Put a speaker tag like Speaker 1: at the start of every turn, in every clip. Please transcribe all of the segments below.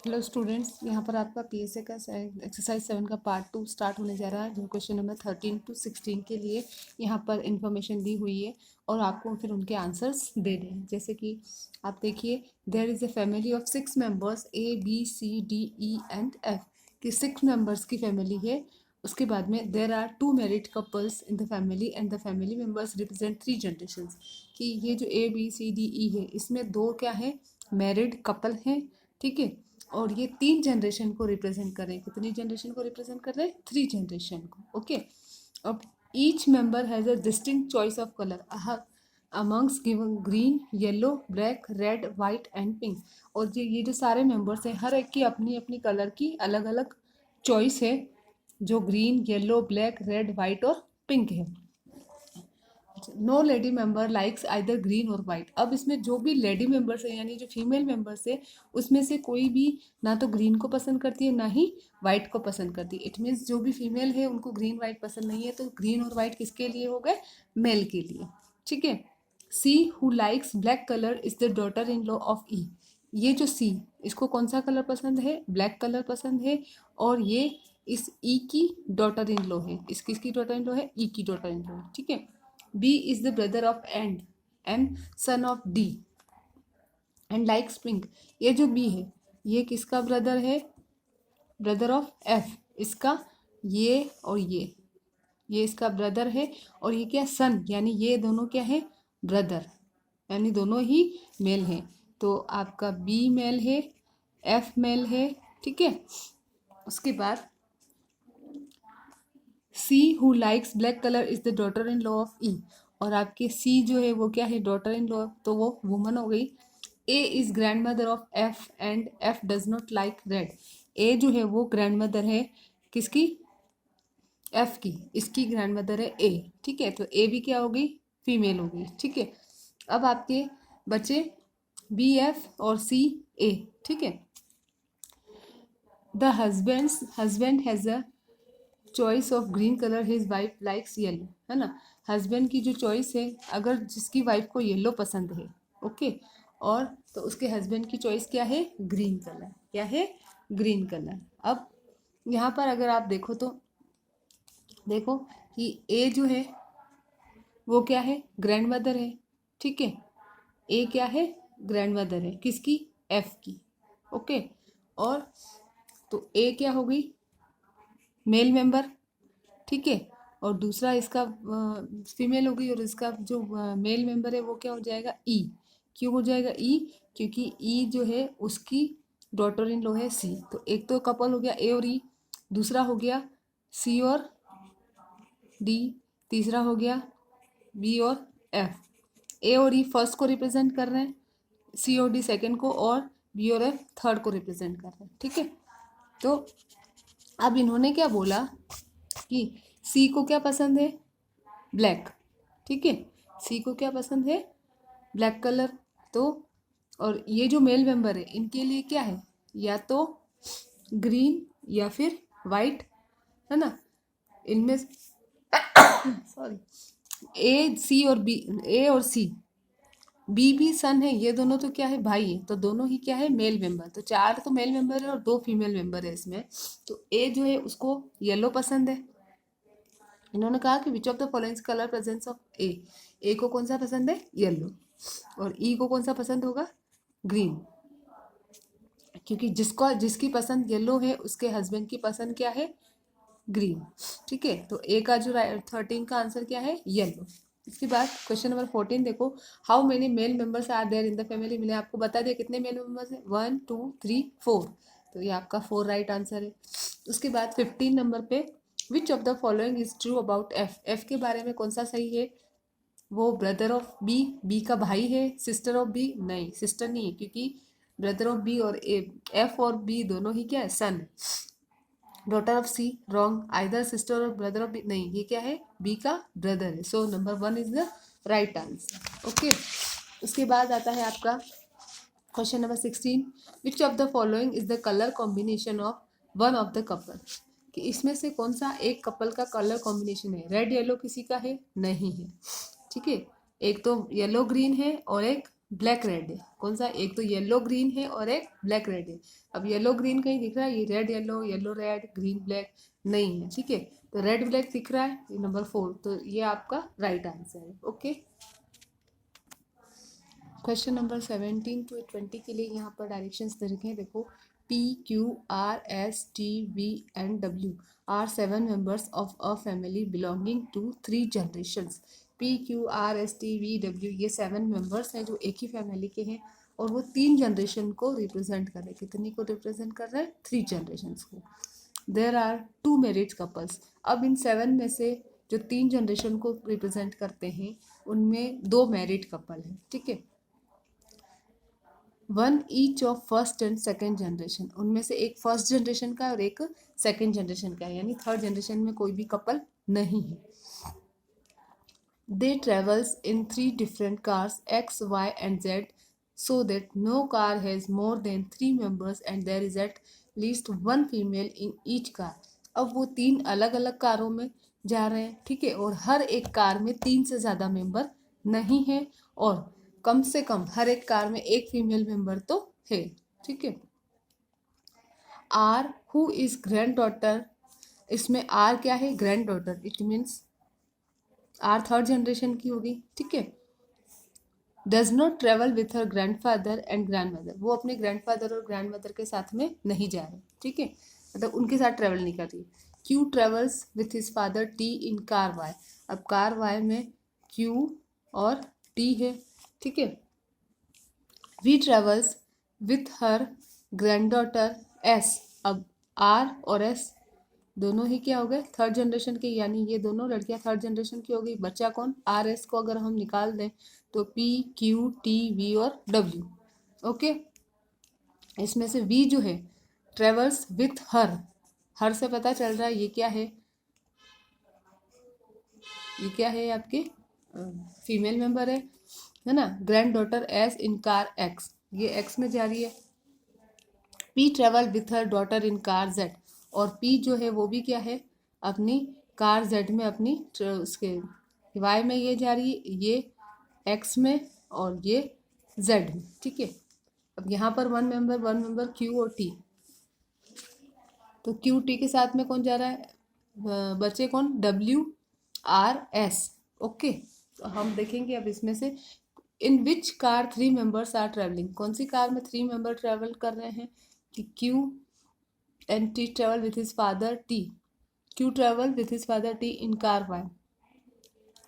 Speaker 1: Hello students, यहाँ पर आपका पीएसए का एक्सरसाइज 7 का पार्ट 2 स्टार्ट होने जा रहा है, जो क्वेश्चन नंबर 13 to 16 के लिए यहाँ पर इंफॉर्मेशन दी हुई है और आपको फिर उनके आंसर्स दे दें। जैसे कि आप देखिए, there is a family of 6 members ABCDE and F कि 6 मेंबर्स की फैमिली है। उसके बाद में there are 2 married couples in the family and the family members represent 3 generations. कि ये जो ABCDE है, इसमें 2 क्या है, मैरिड कपल हैं, ठीक है, और ये 3 जनरेशन को रिप्रेजेंट कर रहे हैं। कितनी जनरेशन को रिप्रेजेंट कर रहे हैं? 3 जनरेशन को। ओके, अब each member has a distinct choice of colour amongst given green, yellow, black, red, white and pink. और ये जो सारे मेंबर्स हैं, हर एक की अपनी अपनी कलर की अलग अलग चॉइस है, जो green, yellow, black, red, white और पिंक है। No lady member likes either green or white. अब इसमें जो भी लेडी मेंबर्स है, यानी जो फीमेल मेंबर्स है, उसमें से कोई भी ना तो ग्रीन को पसंद करती है ना ही वाइट को पसंद करती है। इट मीन्स जो भी फीमेल है उनको ग्रीन वाइट पसंद नहीं है, तो ग्रीन और वाइट किसके लिए हो गए? मेल के लिए, ठीक है। She who likes black colour is the daughter in law of E. ये जो सी, इसको कौन सा कलर पसंद है? ब्लैक कलर पसंद है, और ये इस ई की डॉटर इन लॉ है। इस किसकी डॉटर इन लॉ है? ई की डॉटर इन लॉ है, ठीक है। B is the brother of and son of D and likes pink। ये जो B है, ये किसका ब्रदर है? Brother of F। इसका ये और ये इसका ब्रदर है, और ये क्या? सन, यानी ये दोनों क्या है? ब्रदर, यानी दोनों ही मेल हैं। तो आपका B मेल है, F मेल है, ठीक है। उसके बाद she who likes black colour is the daughter in law of E. और आपके सी जो है वो क्या है? डॉटर इन लॉ, तो वो वुमन हो गई। A is grand mother of F and F does not like red. A जो है वो ग्रैंड मदर है किसकी? एफ की। इसकी ग्रैंड मदर है ए, ठीक है। तो ए भी क्या हो गई? फीमेल हो गई, ठीक है। अब आपके बचे बी एफ और सी ए, ठीक है। The husband has a choice of green colour, his wife likes yellow, है ना। हस्बैंड की जो चॉइस है, अगर जिसकी वाइफ को येलो पसंद है, ओके, और तो उसके हस्बैंड की चॉइस क्या है? Green colour. क्या है? Green colour. अब यहाँ पर अगर आप देखो तो देखो कि ए जो है वो क्या है? ग्रैंड मदर है, ठीक है। ए क्या है? ग्रैंड मदर है किसकी? एफ की, ओके। और तो ए क्या हो गई? मेल मेंबर, ठीक है। और दूसरा इसका फीमेल हो गई, और इसका जो मेल मेंबर है वो क्या हो जाएगा? ई। क्यों हो जाएगा ई? क्योंकि ई जो है उसकी डॉटर इन लॉ है सी। तो एक तो कपल हो गया ए और ई, दूसरा हो गया सी और डी, तीसरा हो गया बी और एफ। ए और ई फर्स्ट को रिप्रेजेंट कर रहे हैं, सी और डी सेकेंड को, और बी और एफ थर्ड को रिप्रेजेंट कर रहे हैं, ठीक है। तो अब इन्होंने क्या बोला कि सी को क्या पसंद है? ब्लैक, ठीक है। सी को क्या पसंद है? Black colour. तो और ये जो मेल मेंबर है, इनके लिए क्या है? या तो ग्रीन या फिर वाइट, है ना। इनमें सॉरी, ए सी और बी, ए और सी, बी भी सन है, ये दोनों तो क्या है? भाई है। तो दोनों ही क्या है? Male member. तो 4 तो मेल मेंबर है और 2 फीमेल मेंबर है इसमें। तो ए जो है उसको येलो पसंद है। इन्होंने कहा कि which of the following colour presence of A. A को कौन सा पसंद है? येलो। और ई को कौन सा पसंद होगा? ग्रीन। क्योंकि जिसकी पसंद येलो है, उसके हस्बैंड की पसंद क्या है? ग्रीन, ठीक है। तो ए का जो 13 का आंसर क्या है? येलो। इसके बाद क्वेश्चन नंबर 14 देखो, how many male members are there in the family. मैंने आपको बता दिया कितने मेल मेंबर्स हैं, 1 2 3 4। तो ये आपका 4 राइट आंसर है। उसके बाद 15 नंबर पे, विच of the following is true about F. F के बारे में कौन सा सही है? वो ब्रदर ऑफ बी, बी का भाई है। सिस्टर ऑफ बी, नहीं, सिस्टर नहीं है, क्योंकि ब्रदर ऑफ बी और एफ और बी दोनों ही क्या है? Son. Daughter of C, wrong. Either sister और ब्रदर ऑफ बी, नहीं, ये क्या है? बी का ब्रदर है। So number 1 is the right answer, okay. उसके बाद आता है आपका question number 16, which of the following is the colour combination of one of the couple. कि इसमें से कौन सा एक कपल का कलर कॉम्बिनेशन है? रेड येलो किसी का है? नहीं है, ठीक है। एक तो येलो ग्रीन है और एक ब्लैक रेड है। कौन सा? एक तो येलो ग्रीन है और एक ब्लैक रेड है। अब येलो ग्रीन कहीं दिख रहा है? ये red yellow, yellow red, green black नहीं है, ठीक है। तो रेड ब्लैक दिख रहा है, ये नंबर 4, तो ये आपका राइट आंसर है। ओके, क्वेश्चन नंबर 17 टू 20 के लिए यहाँ पर डायरेक्शंस दे रखे हैं। देखो, P, Q, R, S, T, V and W are 7 members of a family belonging to 3 generations. P, Q, R, S, T, V, W ये 7 members हैं जो एक ही फैमिली के हैं और वो 3 जनरेशन को रिप्रेजेंट कर रहे हैं। कितनी को रिप्रेजेंट कर रहे हैं? 3 जनरेशन को। There are 2 married couples. अब इन 7 में से जो 3 जनरेशन को रिप्रेजेंट करते हैं उनमें 2 मैरिड कपल हैं, ठीक है। 1 each of first and second generation, उनमें से एक फर्स्ट जनरेशन का और एक सेकेंड जनरेशन का है, यानी थर्ड जनरेशन में कोई भी कपल नहीं है। They travels in 3 different cars X, Y and Z so that no car has more than 3 members and there is at least 1 female in each car. अब वो 3 अलग अलग कारों में जा रहे हैं, ठीक है, और हर एक कार में 3 से ज़्यादा मेंबर नहीं है और कम से कम हर एक कार में एक फीमेल मेंबर तो है, ठीक है। R who is granddaughter, इसमें आर क्या है? Granddaughter, it means R third generation की होगी, ठीक है। Does not travel with her grandfather and grandmother, वो अपने ग्रैंडफादर और ग्रैंडमदर के साथ में नहीं जा रहे, ठीक है, मतलब उनके साथ ट्रेवल नहीं कर रही। Q travels with his father T in car Y, अब कार वाई में क्यू और टी है, ठीक है। V travels with her granddaughter S, अब आर और एस दोनों ही क्या हो गए? थर्ड जनरेशन के, यानी ये दोनों लड़कियां थर्ड जनरेशन की हो गई। बच्चा कौन? आर एस को अगर हम निकाल दें तो पी, क्यू, टी, वी और डब्ल्यू, ओके। इसमें से वी जो है ट्रेवल्स विथ हर, हर से पता चल रहा है ये क्या है? ये क्या है? आपके फीमेल मेंबर है ना। ग्रैंड डॉटर एस इन कार एक्स, ये एक्स में जा रही है। P travel with her daughter in car Z, और पी जो है वो भी क्या है? अपनी कार जेड में, अपनी उसके वाई में ये जा रही है, ये एक्स में और ये जेड में, ठीक है। अब यहाँ पर वन मेंबर क्यू और टी, तो क्यू टी के साथ में कौन जा रहा है? बचे कौन? W, R, S, okay. तो हम देखेंगे अब इसमें से in which car 3 members are travelling, कौन सी कार में 3 मेंबर ट्रेवल कर रहे हैं? कि Q and T travel with his father T, Q travel with his father T in car Y,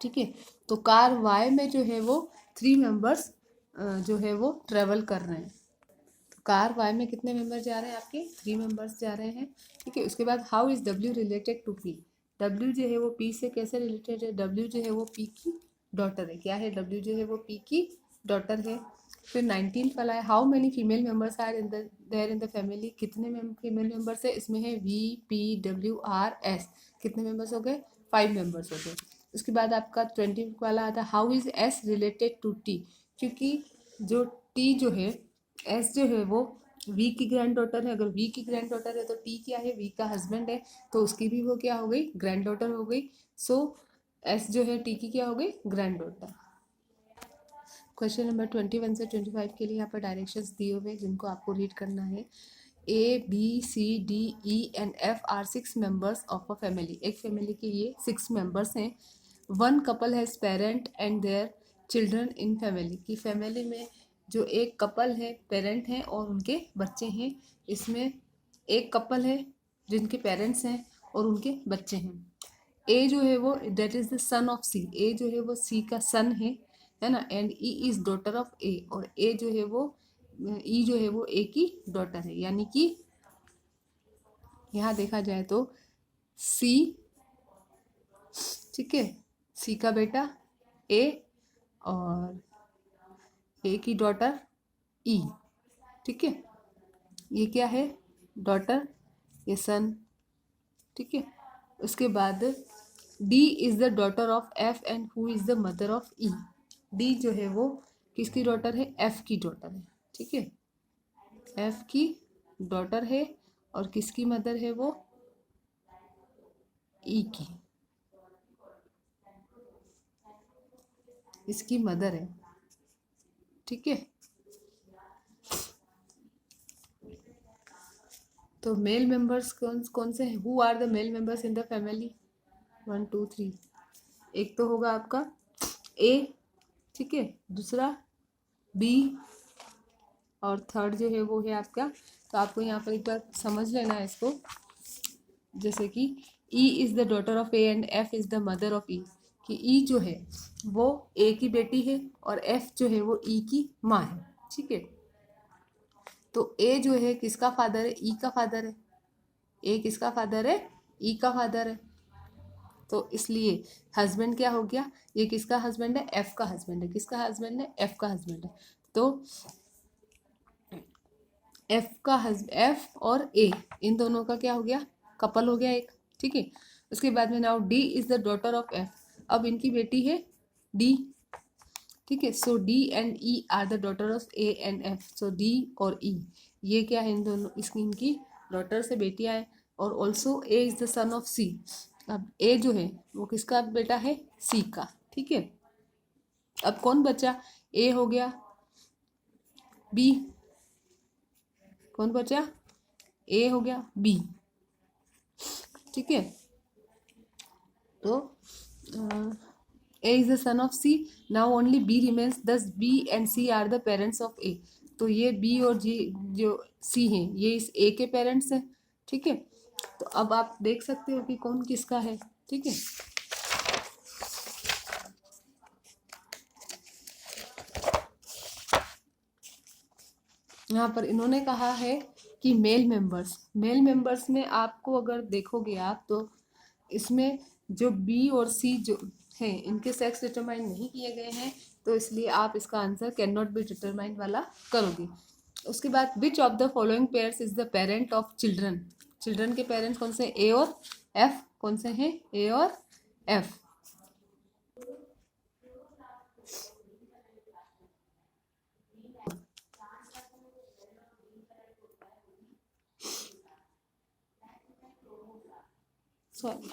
Speaker 1: ठीक है। तो कार वाई में जो है वो 3 मेंबर्स जो है वो ट्रेवल कर रहे हैं। तो कार वाई में कितने मेंबर जा रहे हैं? आपके 3 मेंबर्स जा रहे हैं, ठीक है। उसके बाद how is W related to P, W जो है वो पी से कैसे रिलेटेड है? डब्ल्यू जो है वो पी की डॉटर है। क्या है? डब्ल्यू जो है वो पी की डॉटर है। फिर 19 वाला है, how many female members are in there in the family, कितने फीमेल मेंबर्स है? इसमें है V, P, W, R, S, कितने मेंबर्स हो गए? 5 मेंबर्स हो गए। उसके बाद आपका 20 वाला आता है, how is S related to T, क्योंकि जो टी जो है, एस जो है वो वी की ग्रैंड डॉटर है। अगर वी की ग्रैंड डॉटर है तो टी क्या है? वी का हस्बैंड है, तो उसकी भी वो क्या हो गई? ग्रैंड डॉटर हो गई। सो एस जो है टी की क्या हो गई? Grand daughter. क्वेश्चन नंबर 21 से 25 के लिए यहाँ पर डायरेक्शंस दिए हुए जिनको आपको रीड करना है। A, B, C, D, E and F are 6 members of a family, एक फैमिली के ये 6 मेंबर्स हैं। 1 couple has parent and their children in family, की फैमिली में जो एक कपल है, पेरेंट हैं और उनके बच्चे हैं। इसमें एक कपल है जिनके पेरेंट्स हैं और उनके बच्चे हैं। ए जो है वो that is the son of C, A जो है वो सी का सन है ना। And E is daughter of A, और ए जो है वो ई जो है वो ए की डॉटर है, यानी कि यहाँ देखा जाए तो सी, ठीक है, सी का बेटा ए और ए की डॉटर ई, ठीक है। ये क्या है? डॉटर, ये सन, ठीक है। उसके बाद D is the daughter of F and who is the mother of E, D जो है वो किसकी डॉटर है? एफ की डॉटर है, ठीक है। एफ की डॉटर है और किसकी मदर है वो? ई की, इसकी मदर है, ठीक है। तो मेल मेंबर्स कौन कौन से हैं? Who are the male members in the family? 1 2 3। एक तो होगा आपका ए, ठीक है, दूसरा बी, और थर्ड जो है वो है आपका, तो आपको यहाँ पर एक बार समझ लेना है इसको, जैसे कि E is the daughter of A and F is the mother of E, कि ई जो है वो ए की बेटी है और एफ जो है वो ई की माँ है, ठीक है। तो ए जो है किसका फादर है? ई का फादर है। ए किसका फादर है? ई का फादर है। तो इसलिए हस्बैंड क्या हो गया? ये किसका हस्बैंड है? एफ का हस्बैंड है। किसका हस्बैंड है? एफ का हस्बैंड है। तो एफ और ए, इन दोनों का क्या हो गया? कपल हो गया एक, ठीक है। उसके बाद में now D is the daughter of F, अब इनकी बेटी है डी, ठीक है। So D and E are the daughter of A and F. So D और ई ये क्या है? इन दोनों इसकी इनकी डॉटर से बेटियां हैं। और also A is the son of C, अब ए जो है वो किसका बेटा है? सी का, ठीक है। अब कौन बचा? ए हो गया, बी, कौन बचा? ए हो गया, बी, ठीक है। तो A is the son of C, now only B remains, thus B and C are the parents of A. तो ये बी और जी जो सी हैं ये इस ए के पेरेंट्स हैं, ठीक है। तो अब आप देख सकते हो कि कौन किसका है, ठीक है। यहाँ पर इन्होंने कहा है कि मेल मेंबर्स में आपको अगर देखोगे आप तो इसमें जो बी और सी जो हैं इनके सेक्स डिटरमाइन नहीं किए गए हैं, तो इसलिए आप इसका answer can not be determine वाला करोगे। उसके बाद विच of the following pairs is the parent of children? Children के पेरेंट्स कौन से? ए और एफ। कौन से हैं? ए और एफ। सॉरी।